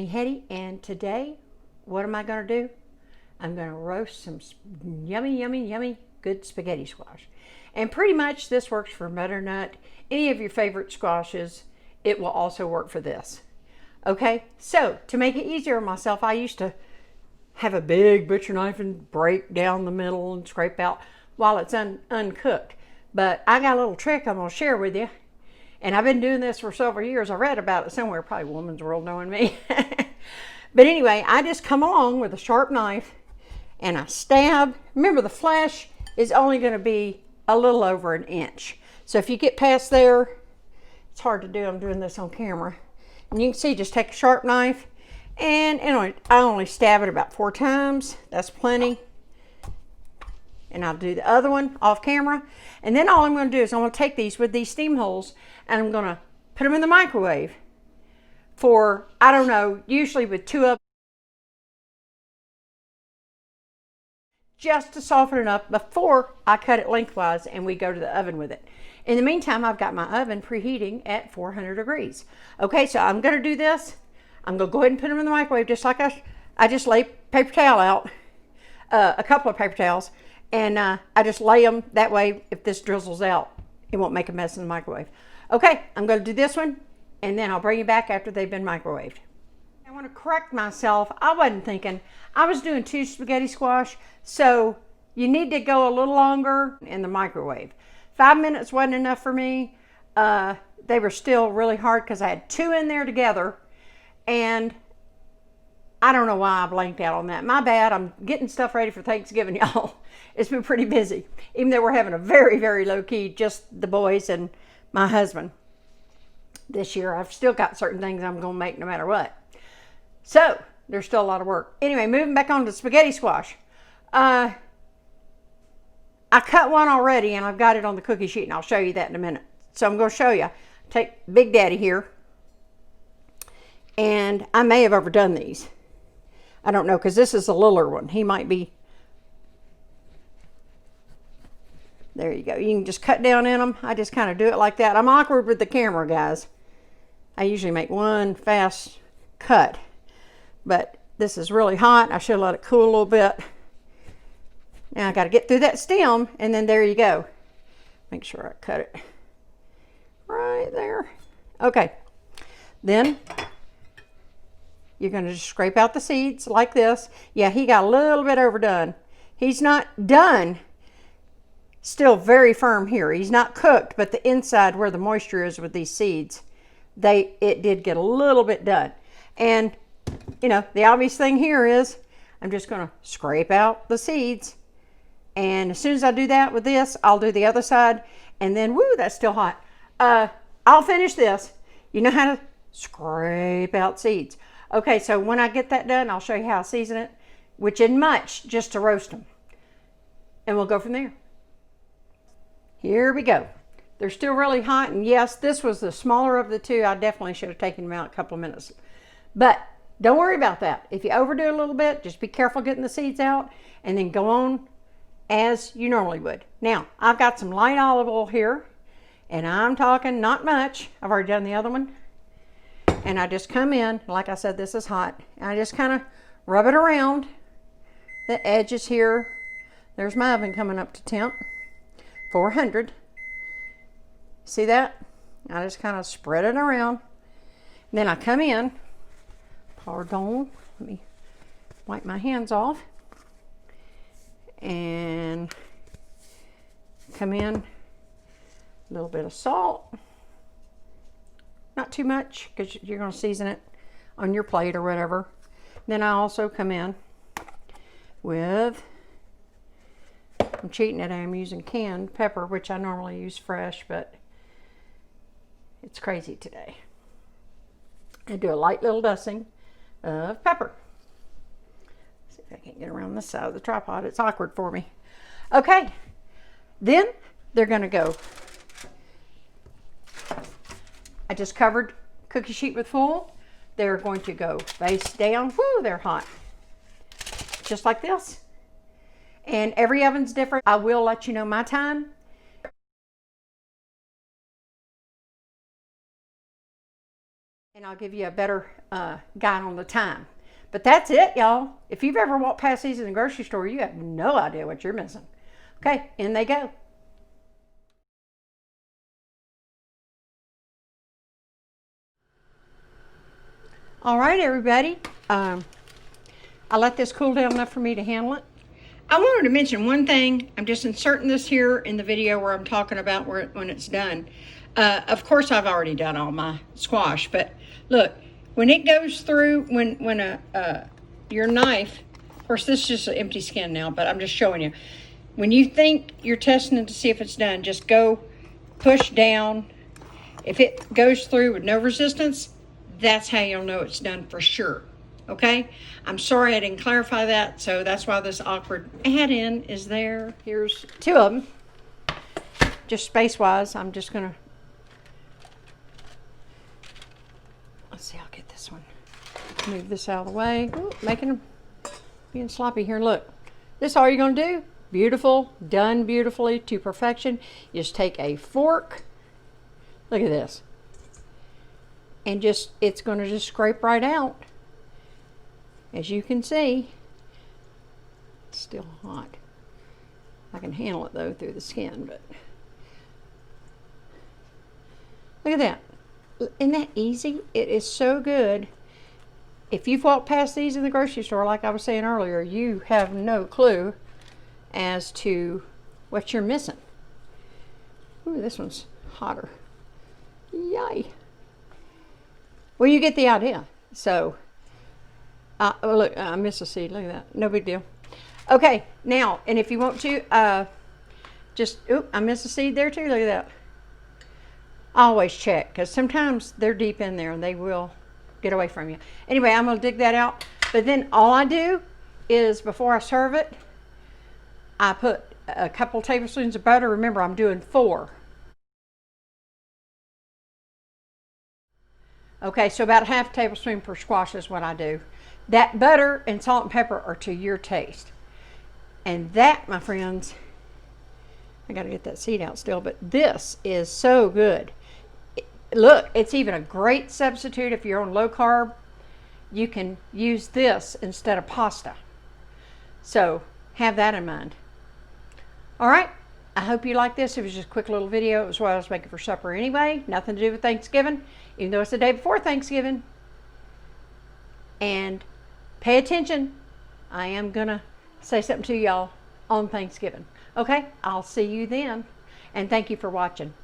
me, Hetty, and today, what am I going to do? I'm going to roast some yummy, yummy, yummy good spaghetti squash. And pretty much this works for butternut, any of your favorite squashes. It will also work for this. Okay, so to make it easier on myself, I used to have a big butcher knife and break down the middle and scrape out while it's uncooked. But I got a little trick I'm going to share with you. And I've been doing this for several years. I read about it somewhere, probably Woman's World knowing me. But anyway, I just come along with a sharp knife and I stab. Remember, the flesh is only going to be a little over an inch. So if you get past there, it's hard to do. I'm doing this on camera. And you can see, just take a sharp knife and I only stab it about 4 times. That's plenty. And I'll do the other one off camera. And then all I'm going to do is I'm going to take these with these steam holes and I'm going to put them in the microwave for, I don't know, usually with 2 of them, just to soften it up before I cut it lengthwise and we go to the oven with it. In the meantime, I've got my oven preheating at 400 degrees. Okay, so I'm going to do this. I'm going to go ahead and put them in the microwave just like I just lay paper towel out, a couple of paper towels, and I just lay them that way. If this drizzles out, it won't make a mess in the microwave. Okay, I'm going to do this one, and then I'll bring you back after they've been microwaved. I want to correct myself. I wasn't thinking. I was doing 2 spaghetti squash, so you need to go a little longer in the microwave. 5 minutes wasn't enough for me. They were still really hard because I had 2 in there together, and I don't know why I blanked out on that. My bad. I'm getting stuff ready for Thanksgiving, y'all. It's been pretty busy, even though we're having a very, very low key, just the boys and my husband this year. I've still got certain things I'm going to make no matter what. So there's still a lot of work. Anyway, moving back on to spaghetti squash. I cut one already and I've got it on the cookie sheet and I'll show you that in a minute. So I'm going to show you. Take Big Daddy here. And I may have overdone these. I don't know, because this is a littler one. He might be. There you go. You can just cut down in them. I just kind of do it like that. I'm awkward with the camera, guys. I usually make one fast cut. But this is really hot. I should let it cool a little bit. Now I got to get through that stem, and then there you go. Make sure I cut it right there. Okay. Then you're going to just scrape out the seeds like this. Yeah, he got a little bit overdone. He's not done. Still very firm here. He's not cooked, but the inside where the moisture is with these seeds, it did get a little bit done. And, you know, the obvious thing here is I'm just going to scrape out the seeds. And as soon as I do that with this, I'll do the other side. And then, woo, that's still hot. I'll finish this. You know how to scrape out seeds. Okay, so when I get that done, I'll show you how I season it, which isn't much, just to roast them. And we'll go from there. Here we go. They're still really hot, and yes, this was the smaller of the 2. I definitely should have taken them out a couple of minutes. But don't worry about that. If you overdo it a little bit, just be careful getting the seeds out, and then go on as you normally would. Now, I've got some light olive oil here, and I'm talking not much. I've already done the other one. And I just come in, like I said, this is hot, and I just kind of rub it around the edges here. There's my oven coming up to temp, 400. See that? I just kind of spread it around. And then I come in, pardon, let me wipe my hands off, and come in, a little bit of salt. Not too much, because you're going to season it on your plate or whatever. Then I also come in with, I'm cheating it, I'm using canned pepper, which I normally use fresh, but it's crazy today. I do a light little dusting of pepper. See if I can't get around this side of the tripod. It's awkward for me. Okay, then they're going to go. I just covered cookie sheet with foil. They're going to go face down. Whoo, they're hot. Just like this. And every oven's different. I will let you know my time. and I'll give you a better guide on the time. But that's it, y'all. If you've ever walked past these in the grocery store, you have no idea what you're missing. Okay, in they go. All right, everybody. I let this cool down enough for me to handle it. I wanted to mention one thing. I'm just inserting this here in the video where I'm talking about when it's done. Of course, I've already done all my squash, but look, when it goes through, when your knife, of course, this is just an empty skin now, but I'm just showing you. When you think you're testing it to see if it's done, just go push down. If it goes through with no resistance, that's how you'll know it's done for sure. Okay, I'm sorry I didn't clarify that, so that's why this awkward add-in is there. Here's two of them. Just space-wise, I'm just gonna, let's see, I'll get this one. Move this out of the way. Ooh, being sloppy here. Look, this is all you're gonna do. Beautiful, done beautifully to perfection. You just take a fork. Look at this. And just, it's gonna just scrape right out. As you can see, it's still hot. I can handle it though through the skin, but look at that. Isn't that easy? It is so good. If you've walked past these in the grocery store, like I was saying earlier, you have no clue as to what you're missing. Ooh, this one's hotter. Yay. Well, you get the idea. So, oh, look, I missed a seed. Look at that. No big deal. Okay, now, and if you want to, I missed a seed there too. Look at that. Always check, because sometimes they're deep in there and they will get away from you. Anyway, I'm going to dig that out. But then all I do is, before I serve it, I put a couple tablespoons of butter. Remember, I'm doing 4. Okay, so about ½ tablespoon per squash is what I do. That butter and salt and pepper are to your taste. And that, my friends, I got to get that seed out still, but this is so good. Look, it's even a great substitute if you're on low carb. You can use this instead of pasta. So have that in mind. All right, I hope you like this. It was just a quick little video. It was what I was making for supper anyway. Nothing to do with Thanksgiving, even though it's the day before Thanksgiving. And pay attention. I am gonna say something to y'all on Thanksgiving. Okay, I'll see you then. And thank you for watching.